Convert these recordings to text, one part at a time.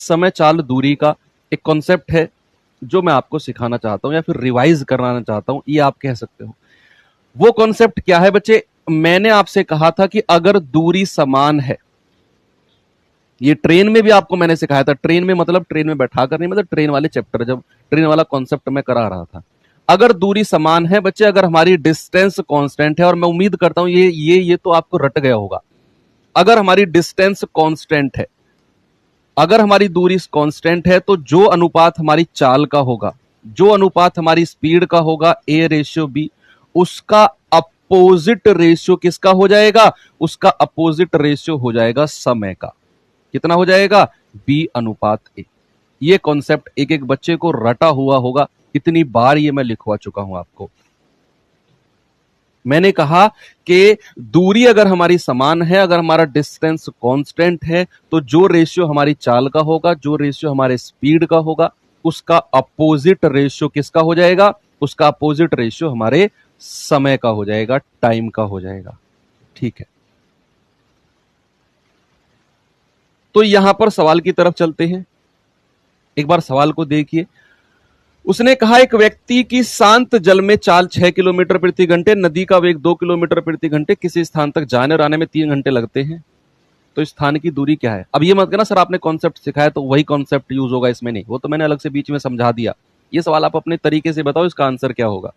समय चाल दूरी का एक कॉन्सेप्ट है जो मैं आपको सिखाना चाहता हूं या फिर रिवाइज कराना चाहता हूं, ये आप कह सकते हो। वो कॉन्सेप्ट क्या है बच्चे? मैंने आपसे कहा था कि अगर दूरी समान है, ये ट्रेन में भी आपको मैंने सिखाया था। ट्रेन में मतलब ट्रेन में बैठा कर नहीं, मतलब ट्रेन वाले चैप्टर, जब ट्रेन वाला कॉन्सेप्ट मैं करा रहा था। अगर दूरी समान है बच्चे, अगर हमारी डिस्टेंस कांस्टेंट है, और मैं उम्मीद करता हूं ये तो आपको रट गया होगा। अगर हमारी डिस्टेंस कांस्टेंट है, अगर हमारी दूरी कांस्टेंट है, तो जो अनुपात हमारी चाल का होगा, जो अनुपात हमारी स्पीड का होगा, A रेशियो B, उसका अपोजिट रेशियो किसका हो जाएगा? उसका अपोजिट रेशियो हो जाएगा समय का। कितना हो जाएगा? B अनुपात A। ये कॉन्सेप्ट एक एक बच्चे को रटा हुआ होगा, इतनी बार ये मैं लिखवा चुका हूं आपको। मैंने कहा कि दूरी अगर हमारी समान है, अगर हमारा डिस्टेंस कांस्टेंट है, तो जो रेशियो हमारी चाल का होगा, जो रेशियो हमारे स्पीड का होगा, उसका अपोजिट रेशियो किसका हो जाएगा? उसका अपोजिट रेशियो हमारे समय का हो जाएगा, टाइम का हो जाएगा। ठीक है, तो यहां पर सवाल की तरफ चलते हैं। एक बार सवाल को देखिए। उसने कहा एक व्यक्ति की शांत जल में चाल 6 किलोमीटर प्रति घंटे, नदी का वेग 2 किलोमीटर प्रति घंटे, किसी स्थान तक जाने और आने में 3 घंटे लगते हैं, तो स्थान की दूरी क्या है? अब ये मत कहना सर आपने कॉन्सेप्ट सिखाया तो वही कॉन्सेप्ट यूज होगा इसमें, नहीं, वो तो मैंने अलग से बीच में समझा दिया। ये सवाल आप अपने तरीके से बताओ, इसका आंसर क्या होगा?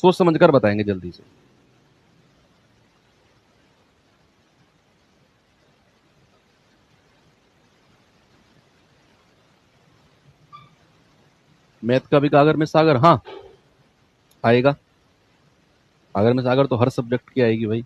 सोच समझकर बताएंगे जल्दी से। मैथ का भी कागर में सागर, हाँ आएगा। कागर में सागर तो हर सब्जेक्ट की आएगी भाई।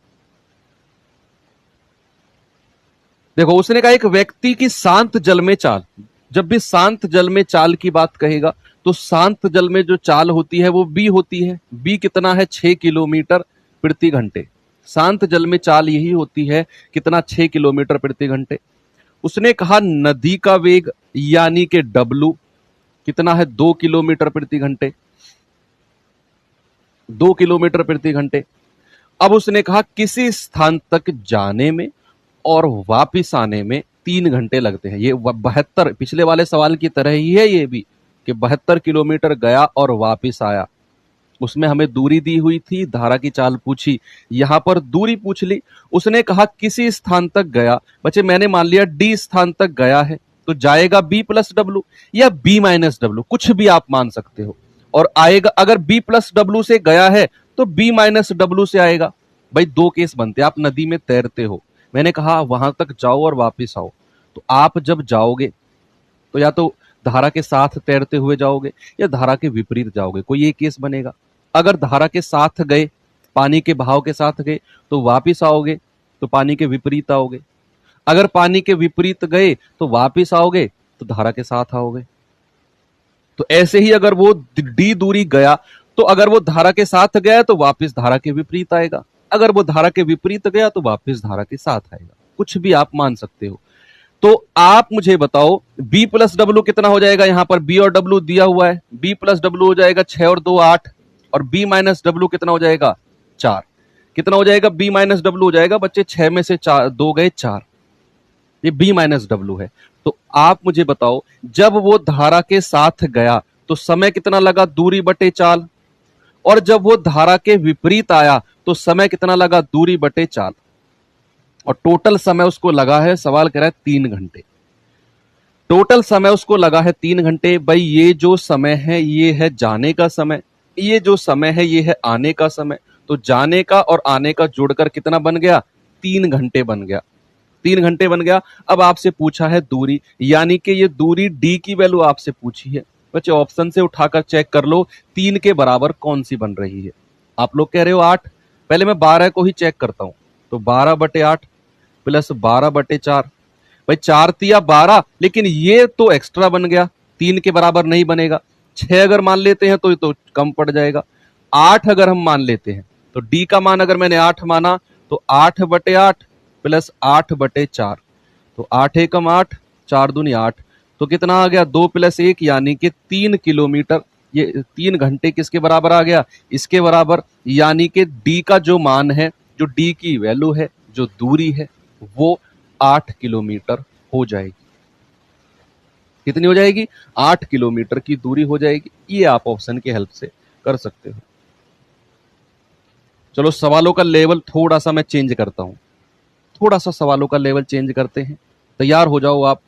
देखो, उसने कहा एक व्यक्ति की शांत जल में चाल। जब भी शांत जल में चाल की बात कहेगा तो शांत जल में जो चाल होती है वो B होती है। B कितना है? 6 किलोमीटर प्रति घंटे। शांत जल में चाल यही होती है, कितना? 6 किलोमीटर प्रति घंटे। उसने कहा नदी का वेग यानी कि W कितना है? 2 किलोमीटर प्रति घंटे। 2 किलोमीटर प्रति घंटे। अब उसने कहा किसी स्थान तक जाने में और वापिस आने में 3 घंटे लगते हैं। ये 72, पिछले वाले सवाल की तरह ही है ये भी, कि 72 किलोमीटर गया और वापिस आया। उसमें हमें दूरी दी हुई थी, धारा की चाल पूछी, यहां पर दूरी पूछ ली। उसने कहा किसी स्थान तक गया। बच्चे मैंने मान लिया D स्थान तक गया है, तो जाएगा B प्लस W या B माइनस W, कुछ भी आप मान सकते हो। और आएगा, अगर B प्लस W से गया है तो B माइनस W से आएगा। भाई दो केस बनते हैं। आप नदी में तैरते हो, मैंने कहा वहां तक जाओ और वापिस आओ, तो आप जब जाओगे तो या तो धारा के साथ तैरते हुए जाओगे या धारा के विपरीत जाओगे, कोई एक केस बनेगा। अगर धारा के साथ गए, पानी के बहाव के साथ गए, तो वापिस आओगे तो पानी के विपरीत आओगे। अगर पानी के विपरीत गए तो वापिस आओगे तो धारा के साथ आओगे। तो ऐसे ही अगर वो D दूरी गया, तो अगर वो धारा के साथ गया तो वापिस धारा के विपरीत आएगा, अगर वो धारा के विपरीत गया तो वापिस धारा के साथ आएगा। कुछ भी आप मान सकते हो। तो आप मुझे बताओ B प्लस डब्ल्यू कितना हो जाएगा? यहां पर B और W दिया हुआ है। B प्लस डब्ल्यू हो जाएगा 6 और 2 8, और B माइनस डब्ल्यू कितना हो जाएगा? 4। कितना हो जाएगा? B माइनस डब्ल्यू हो जाएगा बच्चे 6 में से 2 गए 4, ये B माइनस डब्ल्यू है। तो आप मुझे बताओ जब वो धारा के साथ गया तो समय कितना लगा? दूरी बटे चाल। और जब वो धारा के विपरीत आया तो समय कितना लगा? दूरी बटे चाल। और टोटल समय उसको लगा है, सवाल कह रहा है 3 घंटे। टोटल समय उसको लगा है 3 घंटे। भाई ये जो समय है ये है जाने का समय, ये जो समय है ये है आने का समय। तो जाने का और आने का जोड़कर कितना बन गया? 3 घंटे बन गया। 3 घंटे बन गया। अब आपसे पूछा है दूरी, यानी कि ये दूरी D की वैल्यू आपसे पूछी है। बच्चे ऑप्शन से उठाकर चेक कर लो 3 के बराबर कौन सी बन रही है। आप लोग कह रहे हो 8, पहले मैं 12 को ही चेक करता हूं। तो 12 बटे 8 प्लस 12 बटे 4, भाई 4 तिया 12, लेकिन ये तो एक्स्ट्रा बन गया, 3 के बराबर नहीं बनेगा। 6 अगर मान लेते हैं तो कम पड़ जाएगा। 8 अगर हम मान लेते हैं तो D का मान अगर मैंने 8 माना तो 8 बटे 8 प्लस 8 बटे 4, तो 8 एकम 8, 4 दूनी 8, तो कितना आ गया? 2 प्लस 1 यानी कि 3 किलोमीटर। ये 3 घंटे किसके बराबर आ गया? इसके बराबर। यानी कि D का जो मान है जो डी की वैल्यू है, जो दूरी है, वो 8 किलोमीटर हो जाएगी। कितनी हो जाएगी? 8 किलोमीटर की दूरी हो जाएगी। ये आप ऑप्शन की हेल्प से कर सकते हो। चलो सवालों का लेवल थोड़ा सा मैं चेंज करता हूं, थोड़ा सा सवालों का लेवल चेंज करते हैं। तैयार हो जाओ आप।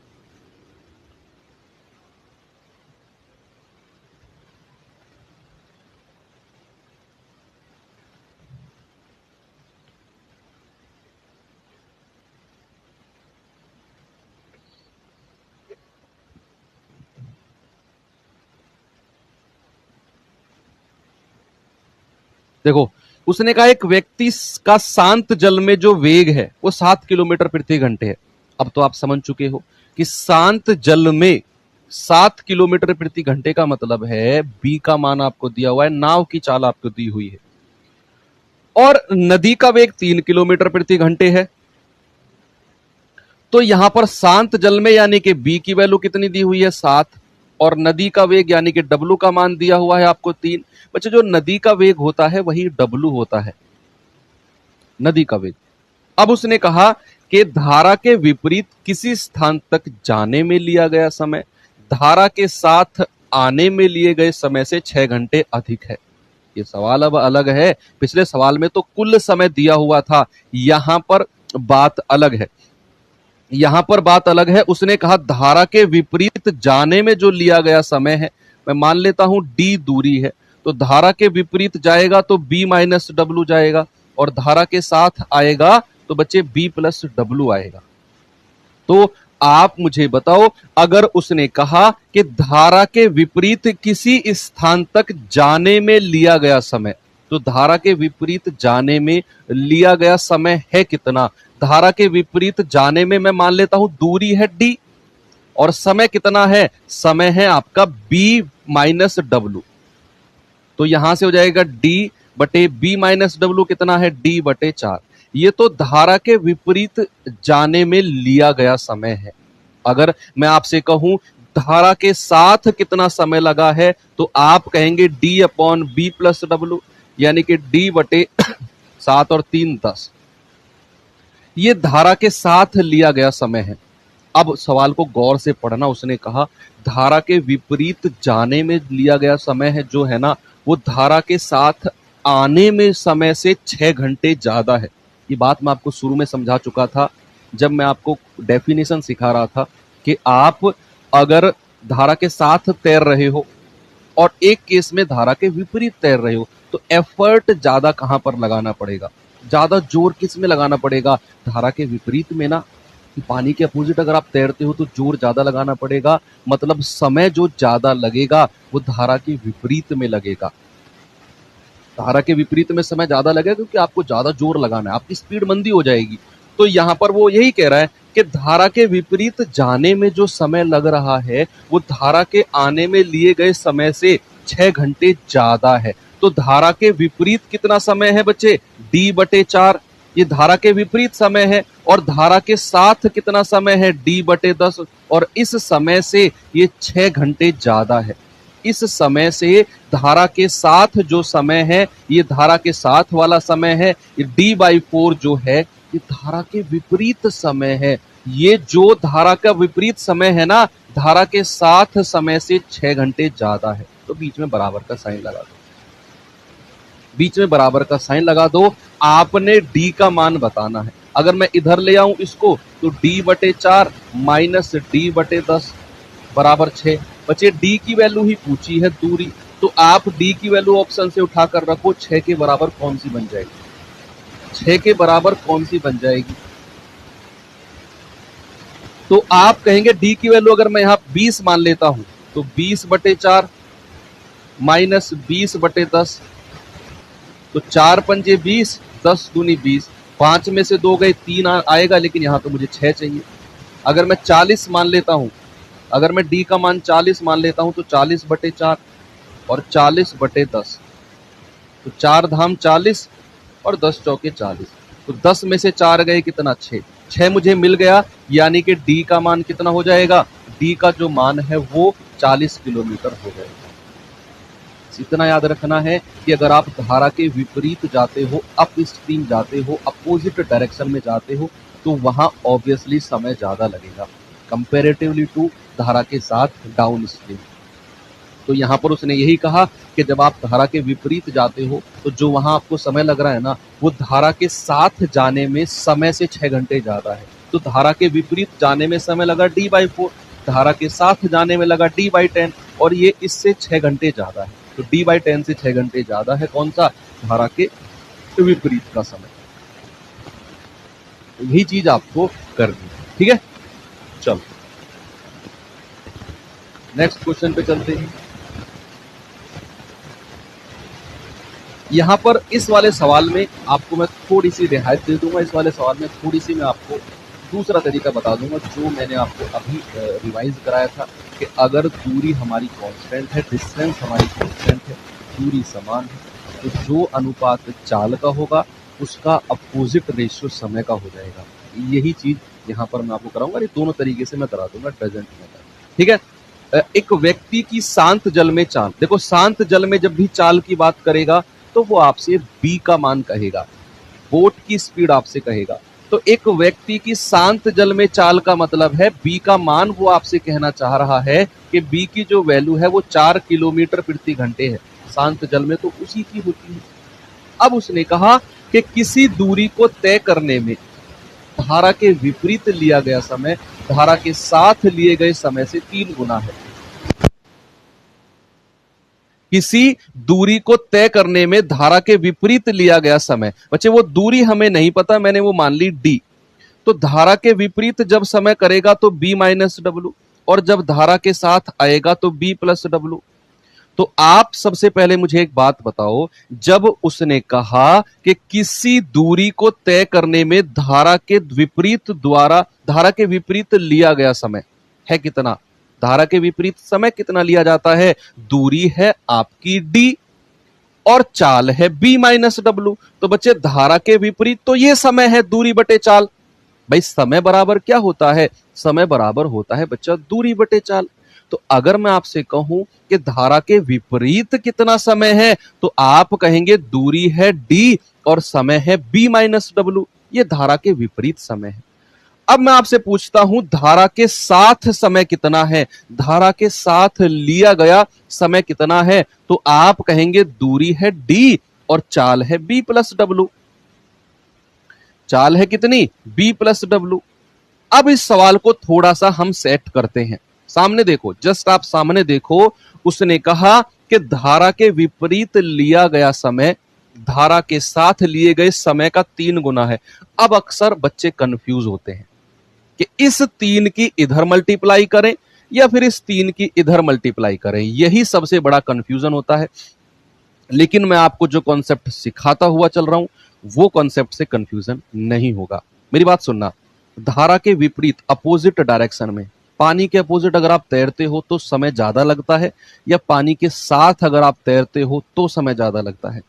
देखो, उसने कहा एक व्यक्ति का शांत जल में जो वेग है वो 7 किलोमीटर प्रति घंटे है। अब तो आप समझ चुके हो कि शांत जल में 7 किलोमीटर प्रति घंटे का मतलब है बी का मान आपको दिया हुआ है, नाव की चाल आपको दी हुई है, और नदी का वेग 3 किलोमीटर प्रति घंटे है। तो यहां पर शांत जल में यानी कि बी की वैल्यू कितनी दी हुई है? 7, और नदी का वेग यानी कि डब्लू का मान दिया हुआ है आपको 3। बच्चे, जो नदी का वेग होता है वही डब्लू होता है, नदी का वेग। अब उसने कहा कि धारा के विपरीत किसी स्थान तक जाने में लिया गया समय धारा के साथ आने में लिए गए समय से 6 घंटे अधिक है। ये सवाल अब अलग है। पिछले सवाल में तो कुल समय दिया हुआ था, यहां पर बात अलग है। यहां पर बात अलग है। उसने कहा धारा के विपरीत जाने में जो लिया गया समय है, मैं मान लेता हूं डी दूरी है, तो धारा के विपरीत जाएगा तो बी माइनस डब्लू जाएगा, और धारा के साथ आएगा तो बच्चे बी प्लस डब्लू आएगा। तो आप मुझे बताओ, अगर उसने कहा कि धारा के विपरीत किसी स्थान तक जाने में लिया गया समय, तो धारा के विपरीत जाने में लिया गया समय है कितना? धारा के विपरीत जाने में मैं मान लेता हूं दूरी है डी, और समय कितना है? समय है आपका बी माइनस डब्लू। तो यहां से हो जाएगा डी बटे बी माइनस डब्लू, कितना है? डी बटे 4। ये तो धारा के विपरीत जाने में लिया गया समय है। अगर मैं आपसे कहूं धारा के साथ कितना समय लगा है, तो आप कहेंगे D upon B plus W, यानी कि डी बटे 7 और 3 10। ये धारा के साथ लिया गया समय है। अब सवाल को गौर से पढ़ना। उसने कहा धारा के विपरीत जाने में लिया गया समय है जो है ना, वो धारा के साथ आने में समय से 6 घंटे ज्यादा है। ये बात मैं आपको शुरू में समझा चुका था जब मैं आपको डेफिनेशन सिखा रहा था कि आप अगर धारा के साथ तैर रहे हो और एक केस में धारा के विपरीत तैर रहे हो, तो एफर्ट ज्यादा कहां पर लगाना पड़ेगा? ज्यादा जोर किस में लगाना पड़ेगा? धारा के विपरीत में ना। पानी के अपोजिट अगर आप तैरते हो तो जोर ज्यादा लगाना पड़ेगा, मतलब समय जो ज्यादा लगेगा वो धारा के विपरीत में लगेगा। धारा के विपरीत में समय ज्यादा लगेगा क्योंकि आपको ज्यादा जोर लगाना है, आपकी स्पीड मंदी हो जाएगी। तो यहां पर वो यही कह रहा है कि धारा के विपरीत जाने में जो समय लग रहा है वो धारा के आने में लिए गए समय से 6 घंटे ज्यादा है। तो धारा के विपरीत कितना समय है बच्चे? डी बटे 4। ये धारा के विपरीत समय है। और धारा के साथ कितना समय है? डी बटे 10। और इस समय से ये 6 घंटे ज्यादा है। इस समय से धारा के साथ जो समय है, ये धारा के साथ वाला समय है। ये डी बाई 4 जो है ये धारा के विपरीत समय है। ये जो धारा का विपरीत समय है ना, धारा के साथ समय से 6 घंटे ज्यादा है। तो बीच में बराबर का साइन लगा दो, बीच में बराबर का साइन लगा दो। आपने डी का मान बताना है। अगर मैं इधर ले आऊं इसको तो डी बटे 4 माइनस डी बटे 10 बराबर 6। बच्चे डी की वैल्यू ही पूछी है, दूरी, तो आप डी की वैल्यू ऑप्शन से उठाकर रखो। 6 के बराबर कौन सी बन जाएगी? 6 के बराबर कौन सी बन जाएगी? तो आप कहेंगे डी की वैल्यू अगर मैं यहां 20 मान लेता हूं तो 20 बटे 4 माइनस 20 बटे 10, तो 4 पंजे 20, 10 दूनी 20, 5 में से 2 गए 3 आएगा, लेकिन यहां तो मुझे 6 चाहिए। अगर मैं 40 मान लेता हूं, अगर मैं डी का मान 40 मान लेता हूं तो 40 बटे 4 और 40 बटे 10, तो 4 धाम 40 और 10 चौके 40, तो 10 में से 4 गए कितना? 6। 6 मुझे मिल गया, यानी कि डी का मान कितना हो जाएगा? डी का जो मान है वो 40 किलोमीटर हो जाएगा। बस इतना याद रखना है कि अगर आप धारा के विपरीत जाते हो, अप स्ट्रीम जाते हो, अपोजिट डायरेक्शन में जाते हो, तो वहां ऑब्वियसली समय ज्यादा लगेगा कंपेरेटिवली टू धारा के साथ डाउन स्ट्रीम। तो यहाँ पर उसने यही कहा कि जब आप धारा के विपरीत जाते हो तो जो वहां आपको समय लग रहा है ना, वो धारा के साथ जाने में समय से 6 घंटे ज्यादा है। तो धारा के विपरीत जाने में समय लगा d/4, धारा के साथ जाने में लगा d/10, और ये इससे 6 घंटे ज्यादा है। तो d/10 से 6 घंटे ज्यादा है कौन सा? धारा के विपरीत का समय। यही चीज आपको करनी है, ठीक है। चलो नेक्स्ट क्वेश्चन पे चलते हैं। यहां पर इस वाले सवाल में आपको मैं थोड़ी सी रियायत दे दूंगा। इस वाले सवाल में थोड़ी सी मैं आपको दूसरा तरीका बता दूंगा जो मैंने आपको अभी रिवाइज कराया था कि अगर दूरी हमारी कांस्टेंट है, डिस्टेंस हमारी कांस्टेंट है, दूरी समान है, तो जो अनुपात चाल का होगा उसका अपोजिट रेशियो समय का हो जाएगा। यही चीज यहाँ पर मैं आपको कराऊंगा। ये दोनों तरीके से मैं करा दूंगा प्रेजेंट में, ठीक है। एक व्यक्ति की शांत जल में चाल, देखो शांत जल में जब भी चाल की बात करेगा तो वो आपसे बी का मान कहेगा, बोट की स्पीड आपसे कहेगा। तो एक व्यक्ति की शांत जल में चाल का मतलब है बी का मान वो आपसे कहना चाह रहा है कि बी की जो वैल्यू है वो 4 किलोमीटर प्रति घंटे है। शांत जल में तो उसी की होती है। अब उसने कहा कि किसी दूरी को तय करने में धारा के विपरीत लिया गया समय धारा के साथ लिए गए समय से 3 गुना है। किसी दूरी को तय करने में धारा के विपरीत लिया गया समय, बच्चे वो दूरी हमें नहीं पता, मैंने वो मान ली डी। तो धारा के विपरीत जब समय करेगा तो बी माइनस डब्ल्यू, और जब धारा के साथ आएगा तो बी प्लस डब्ल्यू। तो आप सबसे पहले मुझे एक बात बताओ, जब उसने कहा कि किसी दूरी को तय करने में धारा के विपरीत लिया गया समय है कितना? धारा के विपरीत समय कितना लिया जाता है? दूरी है आपकी डी और चाल है बी माइनस डब्ल्यू। तो बच्चे धारा के विपरीत तो ये समय है दूरी बटे चाल। भाई समय बराबर क्या होता है? समय बराबर होता है बच्चा दूरी बटे चाल। तो अगर मैं आपसे कहूं कि धारा के विपरीत कितना समय है, तो आप कहेंगे दूरी है डी और समय है बी माइनस डब्ल्यू। ये धारा के विपरीत समय है। अब मैं आपसे पूछता हूं धारा के साथ समय कितना है, धारा के साथ लिया गया समय कितना है? तो आप कहेंगे दूरी है डी और चाल है बी प्लस डब्ल्यू। चाल है कितनी? B plus W. अब इस सवाल को थोड़ा सा हम सेट करते हैं। सामने देखो, जस्ट आप सामने देखो, उसने कहा कि धारा के विपरीत लिया गया समय धारा के साथ लिए गए समय का 3 गुना है। अब अक्सर बच्चे कंफ्यूज होते हैं कि इस 3 की इधर मल्टीप्लाई करें या फिर इस 3 की इधर मल्टीप्लाई करें। यही सबसे बड़ा कंफ्यूजन होता है। लेकिन मैं आपको जो कॉन्सेप्ट सिखाता हुआ चल रहा हूं वो कॉन्सेप्ट से कंफ्यूजन नहीं होगा। मेरी बात सुनना, धारा के विपरीत अपोजिट डायरेक्शन में, पानी के अपोजिट अगर आप तैरते हो तो समय ज्यादा लगता है, या पानी के साथ अगर आप तैरते हो तो समय ज्यादा लगता है?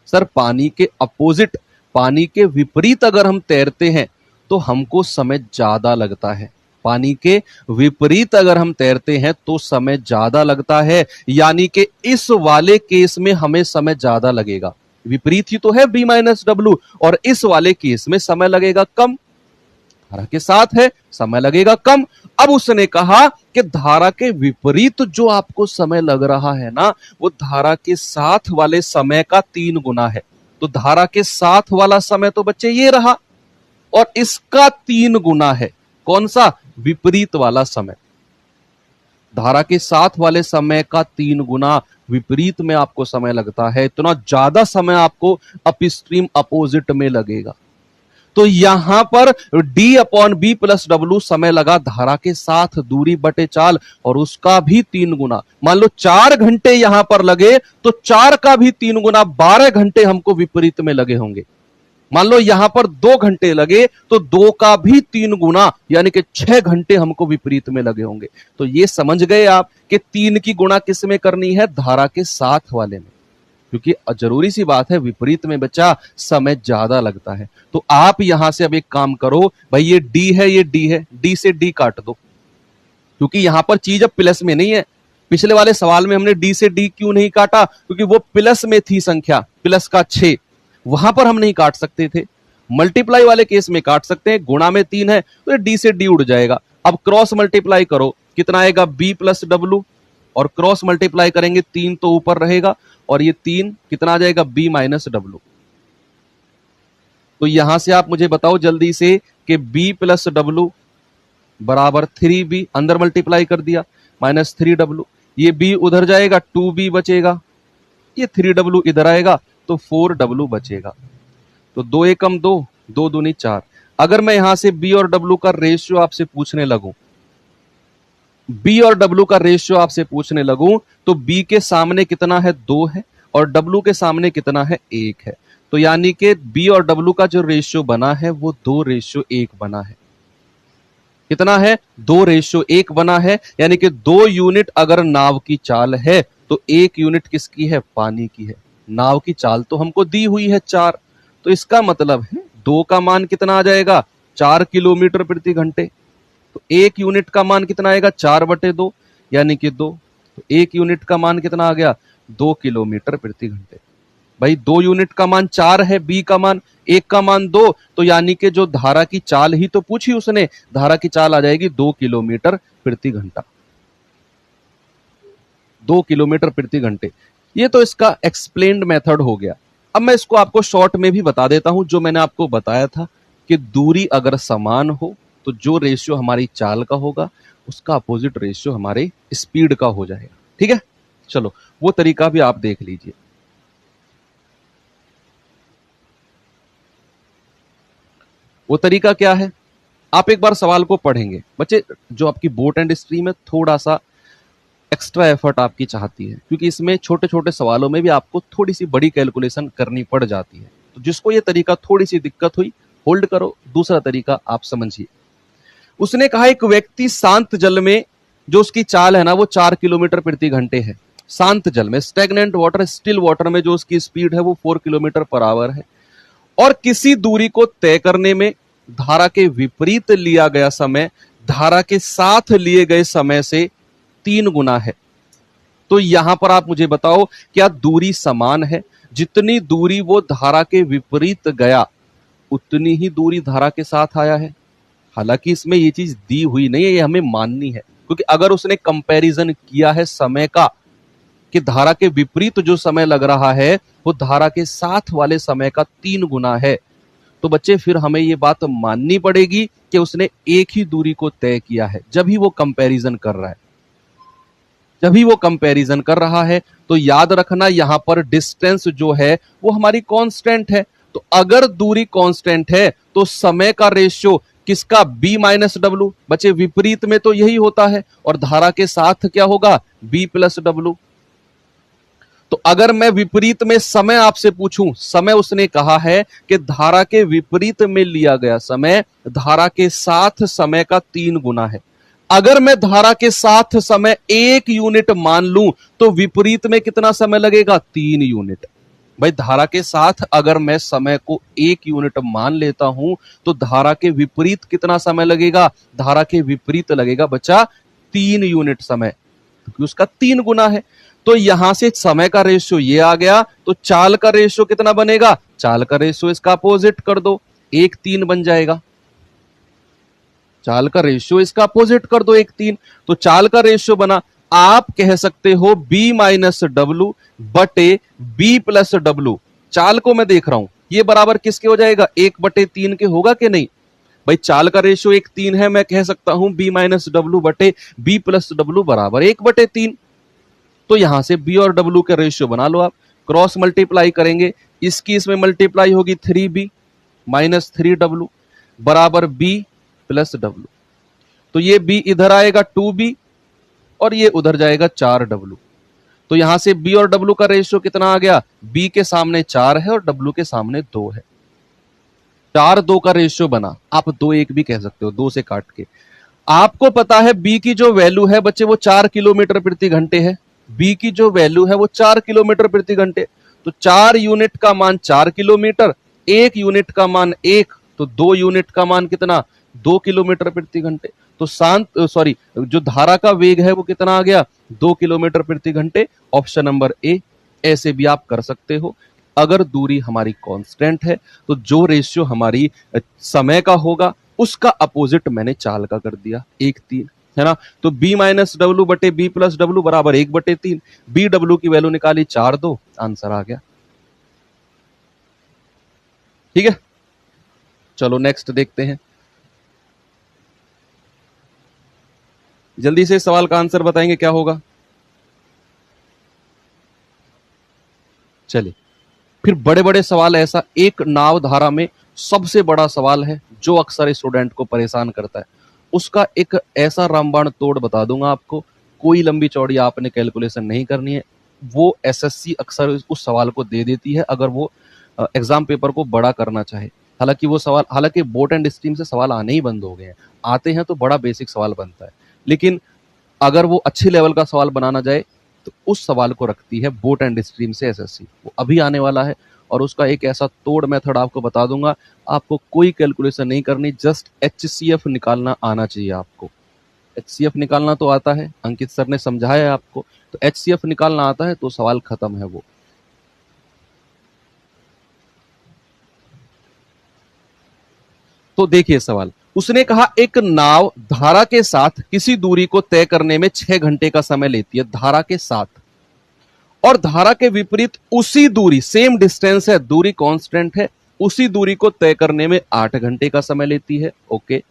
सर पानी के अपोजिट, पानी के विपरीत अगर हम तैरते हैं तो हमको समय ज्यादा लगता है। पानी के विपरीत अगर हम तैरते हैं तो समय ज्यादा लगता है, यानी कि इस वाले केस में हमें समय ज्यादा लगेगा। विपरीत ही तो है बी माइनस डब्ल्यू, और इस वाले केस में समय लगेगा कम। धारा के साथ है, समय लगेगा कम। अब उसने कहा कि धारा के विपरीत जो आपको समय लग रहा है ना, वो धारा के साथ वाले समय का 3 गुना है। तो धारा के साथ वाला समय तो बच्चे ये रहा, और इसका 3 गुना है। कौन सा? विपरीत वाला समय। धारा के साथ वाले समय का 3 गुना विपरीत में आपको समय लगता है। इतना ज्यादा समय आपको अपस्ट्रीम अपोजिट में लगेगा। तो यहां पर d upon B plus W समय लगा धारा के साथ दूरी बटे चाल, और उसका भी 3 गुना। मान लो 4 घंटे यहां पर लगे तो 4 का भी 3 गुना 12 घंटे हमको विपरीत में लगे होंगे। मान लो यहां पर 2 घंटे लगे तो 2 का भी 3 गुना, यानी कि 6 घंटे हमको विपरीत में लगे होंगे। तो ये समझ गए आप कि 3 की गुणा किस में करनी है? धारा के साथ वाले में। क्योंकि जरूरी सी बात है, विपरीत में बच्चा समय ज्यादा लगता है। तो आप यहां से अब एक काम करो, भाई ये डी है, ये डी है, डी से डी काट दो, क्योंकि यहां पर चीज अब प्लस में नहीं है। पिछले वाले सवाल में हमने डी से डी क्यों नहीं काटा? क्योंकि वो प्लस में थी संख्या, प्लस का 6, वहां पर हम नहीं काट सकते थे। मल्टीप्लाई वाले केस में काट सकते हैं, गुणा में 3 है तो ये डी से डी उड़ जाएगा। अब क्रॉस मल्टीप्लाई करो, कितना आएगा? बी प्लस डब्लू, और क्रॉस मल्टीप्लाई करेंगे 3 तो ऊपर रहेगा, और ये 3 कितना आ जाएगा? B minus W. तो यहां से आप मुझे बताओ जल्दी से कि बी प्लस डब्लू बराबर 3b, अंदर मल्टीप्लाई कर दिया, माइनस 3w, ये b उधर जाएगा, 2b बचेगा, ये 3w इधर आएगा तो 4w बचेगा। तो 2 एकम 2, 2 दूनी 4। अगर मैं यहां से b और w का रेशियो आपसे पूछने लगूं, b और w का रेशियो आपसे पूछने लगूं, तो b के सामने कितना है? 2 है, और w के सामने कितना है? 1 है। तो यानी कि b और w का जो रेशियो बना है वो 2:1 बना है। कितना है? 2:1 बना है। यानी कि 2 यूनिट अगर नाव की चाल है तो 1 यूनिट किसकी है? पानी की है। नाव की चाल तो हमको दी हुई है 4, तो इसका मतलब है 2 का मान कितना आ जाएगा? 4 किलोमीटर प्रति घंटे। तो 1 यूनिट का मान कितना आएगा? 4/2, यानी कि 2। तो 1 यूनिट का मान कितना आ गया? 2 किलोमीटर प्रति घंटे। भाई 2 यूनिट का मान 4 है, बी का मान 1 का मान 2, तो यानी कि जो धारा की चाल ही तो पूछी उसने, धारा की चाल आ जाएगी 2 किलोमीटर प्रति घंटा, 2 किलोमीटर प्रति घंटे। ये तो इसका एक्सप्लेन्ड मेथड हो गया। अब मैं इसको आपको शॉर्ट में भी बता देता हूं, जो मैंने आपको बताया था कि दूरी अगर समान हो तो जो रेशियो हमारी चाल का होगा उसका अपोजिट रेशियो हमारे स्पीड का हो जाएगा। ठीक है, चलो वो तरीका भी आप देख लीजिए। वो तरीका क्या है? आप एक बार सवाल को पढ़ेंगे। बच्चे, जो आपकी बोट एंड स्ट्रीम है थोड़ा सा एक्स्ट्रा एफर्ट आपकी चाहती है, क्योंकि इसमें छोटे छोटे सवालों में भी आपको थोड़ी सी बड़ी कैलकुलेशन करनी पड़ जाती है। तो जिसको ये तरीका थोड़ी सी दिक्कत हुई, होल्ड करो, दूसरा तरीका आप समझिए। उसने कहा एक व्यक्ति शांत जल में, जो उसकी चाल है ना वो 4 किलोमीटर प्रति घंटे है। शांत जल में, स्टेगनेंट वाटर, स्टिल वाटर में जो उसकी स्पीड है वो 4 किलोमीटर पर आवर है, और किसी दूरी को तय करने में धारा के विपरीत लिया गया समय धारा के साथ लिए गए समय से 3 गुना है। तो यहां पर आप मुझे बताओ, क्या दूरी समान है? जितनी दूरी वो धारा के विपरीत गया उतनी ही दूरी धारा के साथ आया है। हालांकि इसमें ये चीज दी हुई नहीं है, ये हमें माननी है, क्योंकि अगर उसने कंपैरिजन किया है समय का कि धारा के विपरीत जो समय लग रहा है वो धारा के साथ वाले समय का 3 गुना है, तो बच्चे फिर हमें ये बात माननी पड़ेगी कि उसने एक ही दूरी को तय किया है। जब ही वो कंपैरिजन कर रहा है, जब ही वो कंपैरिजन कर रहा है, तो याद रखना यहां पर डिस्टेंस जो है वो हमारी कांस्टेंट है। तो अगर दूरी कांस्टेंट है तो समय का रेशियो किसका? b minus W. बच्चे विपरीत में तो यही होता है, और धारा के साथ क्या होगा? b plus W. तो अगर मैं विपरीत में समय आपसे पूछूं, समय उसने कहा है कि धारा के विपरीत में लिया गया समय धारा के साथ समय का 3 गुना है। अगर मैं धारा के साथ समय 1 यूनिट मान लूं तो विपरीत में कितना समय लगेगा? 3 यूनिट। भाई धारा के साथ अगर मैं समय को 1 यूनिट मान लेता हूं तो धारा के विपरीत कितना समय लगेगा? धारा के विपरीत लगेगा बच्चा 3 यूनिट समय, क्योंकि उसका 3 गुना है। तो यहां से समय का रेशियो ये आ गया, तो चाल का रेशियो कितना बनेगा? चाल का रेशियो इसका अपोजिट कर दो, 1:3 बन जाएगा। चाल का रेशियो इसका अपोजिट कर दो, 1:3। तो चाल का रेशियो बना, आप कह सकते हो b माइनस डब्लू बटे b प्लस डब्लू। चाल को मैं देख रहा हूं, ये बराबर किसके हो जाएगा? 1/3 के होगा कि नहीं? भाई चाल का रेशियो 1:3 है, मैं कह सकता हूं b माइनस डब्लू बटे b प्लस डब्लू बराबर 1/3। तो यहां से b और w के रेशियो बना लो आप, क्रॉस मल्टीप्लाई करेंगे, इसकी इसमें मल्टीप्लाई होगी 3b माइनस 3w बराबर b प्लस w। तो ये b इधर आएगा 2b और ये उधर जाएगा 4w। तो यहां से b और w का रेशियो कितना आ गया? b के सामने 4 है और w के सामने 2 है। 4-2 का रेशियो बना, आप 2-1 भी कह सकते हो, 2 से काट के। आपको पता है b की जो वैल्यू है बच्चे वो 4 किलोमीटर प्रति घंटे है। b की जो वैल्यू है वो 4 किलोमीटर प्रति घंटे। तो 4 यूनिट का मान 4 किलोमीटर, 1 यूनिट का मान 1, तो 2 यूनिट का मान कितना? 2 किलोमीटर प्रति घंटे। तो जो धारा का वेग है वो कितना आ गया, 2 किलोमीटर प्रति घंटे। Option number A. ऐसे भी आप कर सकते हो। अगर दूरी हमारी कांस्टेंट है तो जो रेशियो हमारी समय का होगा उसका अपोजिट मैंने चाल का कर दिया, 1/3, है ना। तो b माइनस डब्ल्यू बटे बी प्लस डब्ल्यू बराबर 1/3। बी डब्ल्यू की वैल्यू निकाली 4/2, आंसर आ गया। ठीक है, चलो नेक्स्ट देखते हैं। जल्दी से सवाल का आंसर बताएंगे क्या होगा। चलिए, फिर बड़े बड़े सवाल, ऐसा एक नाव धारा में सबसे बड़ा सवाल है जो अक्सर स्टूडेंट को परेशान करता है, उसका एक ऐसा रामबाण तोड़ बता दूंगा आपको। कोई लंबी चौड़ी आपने कैलकुलेशन नहीं करनी है। वो एसएससी अक्सर उस सवाल को दे देती है अगर वो एग्जाम पेपर को बड़ा करना चाहे। हालांकि बोट एंड स्ट्रीम से सवाल आने ही बंद हो गए हैं। आते हैं तो बड़ा बेसिक सवाल बनता है, लेकिन अगर वो अच्छे लेवल का सवाल बनाना जाए तो उस सवाल को रखती है बोट एंड स्ट्रीम से एसएससी। वो अभी आने वाला है और उसका एक ऐसा तोड़ मेथड आपको बता दूंगा। आपको कोई कैलकुलेशन नहीं करनी, जस्ट एचसीएफ निकालना आना चाहिए आपको। एचसीएफ निकालना तो आता है, अंकित सर ने समझाया है आपको, तो एचसीएफ निकालना आता है तो सवाल खत्म है वो। तो देखिए सवाल, उसने कहा एक नाव धारा के साथ किसी दूरी को तय करने में 6 घंटे का समय लेती है, धारा के साथ, और धारा के विपरीत उसी दूरी, सेम डिस्टेंस है, दूरी कांस्टेंट है, उसी दूरी को तय करने में 8 घंटे का समय लेती है। ओके,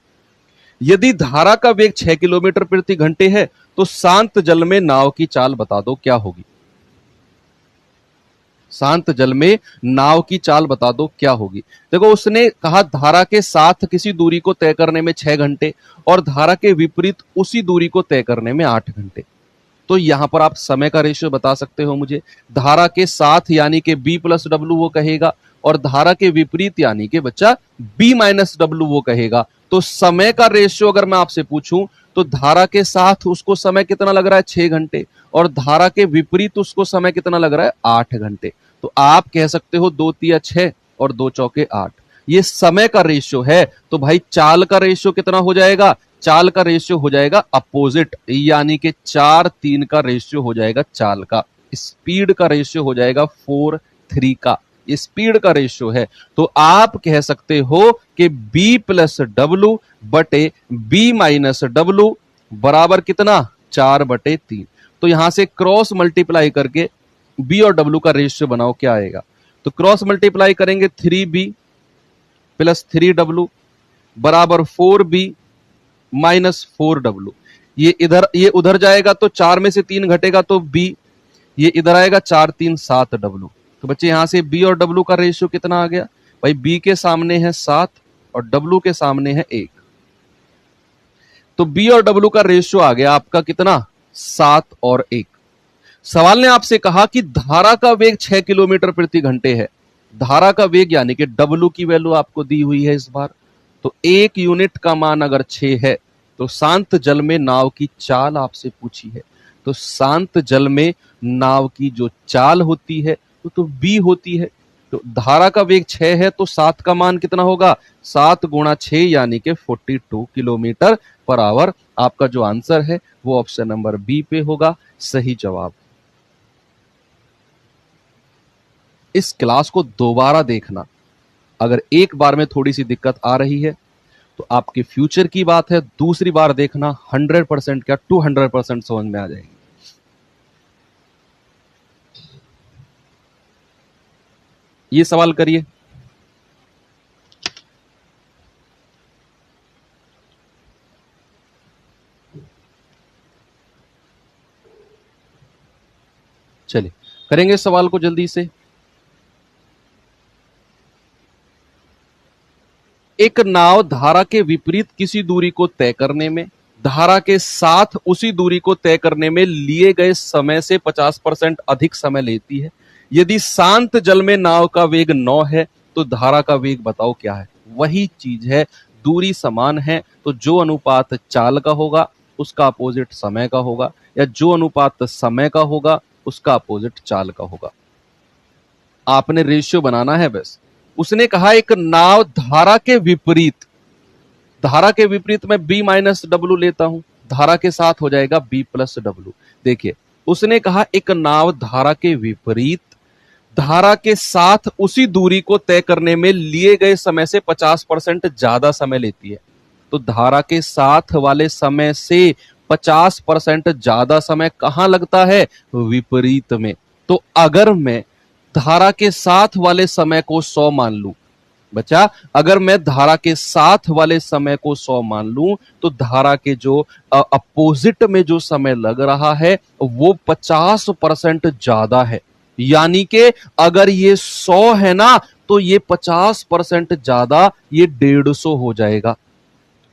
यदि धारा का वेग 6 किलोमीटर प्रति घंटे है तो शांत जल में नाव की चाल बता दो क्या होगी। शांत जल में नाव की चाल बता दो क्या होगी। देखो, उसने कहा धारा के साथ किसी दूरी को तय करने में 6 घंटे और धारा के विपरीत उसी दूरी को तय करने में 8 घंटे। तो यहां पर आप समय का रेशियो बता सकते हो मुझे। धारा के साथ यानी कि बी प्लस डब्ल्यू वो कहेगा, और धारा के विपरीत यानी कि बच्चा बी माइनस डब्ल्यू वो कहेगा। तो समय का रेशियो अगर मैं आपसे पूछूं तो धारा के साथ उसको समय कितना लग रहा है, 6 घंटे, और धारा के विपरीत उसको समय कितना लग रहा है, 8 घंटे। तो आप कह सकते हो 2 तिया 6 और 2 चौके 8। ये समय का रेशियो है। तो भाई चाल का रेशियो कितना हो जाएगा, चाल का रेशियो हो जाएगा अपोजिट, यानी कि 4:3 का रेशियो हो जाएगा चाल का। स्पीड का रेशियो हो जाएगा 4:3 का, ये स्पीड का रेशियो है। तो आप कह सकते हो कि b प्लस डब्ल्यू बटे b माइनस डब्ल्यू बराबर कितना, 4/3। तो यहां से क्रॉस मल्टीप्लाई करके b और w का रेशियो बनाओ क्या आएगा। तो क्रॉस मल्टीप्लाई करेंगे 3b प्लस 3w बराबर 4b माइनस 4w। ये उधर जाएगा तो 4 में से 3 घटेगा तो b, ये इधर आएगा 4 3 7w। तो बच्चे यहां से b और w का रेशियो कितना आ गया भाई, b के सामने है 7 और w के सामने है 1। तो b और w का रेशियो आ गया आपका कितना, 7 और 1। सवाल ने आपसे कहा कि धारा का वेग 6 किलोमीटर प्रति घंटे है। धारा का वेग यानी कि w की वैल्यू आपको दी हुई है इस बार। तो 1 यूनिट का मान अगर 6 है तो शांत जल में नाव की चाल आपसे पूछी है। तो शांत जल में नाव की जो चाल होती है तो b होती है। तो धारा का वेग 6 है तो 7 का मान कितना होगा, 7 गुणा 6 यानी कि 42 किलोमीटर पर आवर। आपका जो आंसर है वो ऑप्शन नंबर बी पे होगा सही जवाब। इस क्लास को दोबारा देखना, अगर एक बार में थोड़ी सी दिक्कत आ रही है तो आपके फ्यूचर की बात है, दूसरी बार देखना 100% क्या 200% समझ में आ जाएगी। ये सवाल करिए। चलिए करेंगे सवाल को जल्दी से। एक नाव धारा के विपरीत किसी दूरी को तय करने में, धारा के साथ उसी दूरी को तय करने में लिए गए समय से 50% अधिक समय लेती है। यदि शांत जल में नाव का वेग 9 है तो धारा का वेग बताओ क्या है। वही चीज है, दूरी समान है तो जो अनुपात चाल का होगा उसका अपोजिट समय का होगा, या जो अनुपात समय का होगा उसका अपोजिट चाल का होगा। आपने रेशियो बनाना है बस। उसने कहा एक नाव धारा के विपरीत, धारा के विपरीत में b माइनस डब्लू लेता हूं, धारा के साथ हो जाएगा b प्लस डब्लू। देखिए उसने कहा एक नाव धारा के विपरीत धारा के साथ उसी दूरी को तय करने में लिए गए समय से 50% ज्यादा समय लेती है। तो धारा के साथ वाले समय से 50% ज्यादा समय कहां लगता है? विपरीत में। तो अगर मैं धारा के साथ वाले समय को 100 मान लूं, बच्चा अगर मैं धारा के साथ वाले समय को 100 मान लूं तो धारा के जो अपोजिट में जो समय लग रहा है वो 50% ज्यादा है। यानी कि अगर ये 100 है ना तो ये 50% ज्यादा, ये 150 हो जाएगा।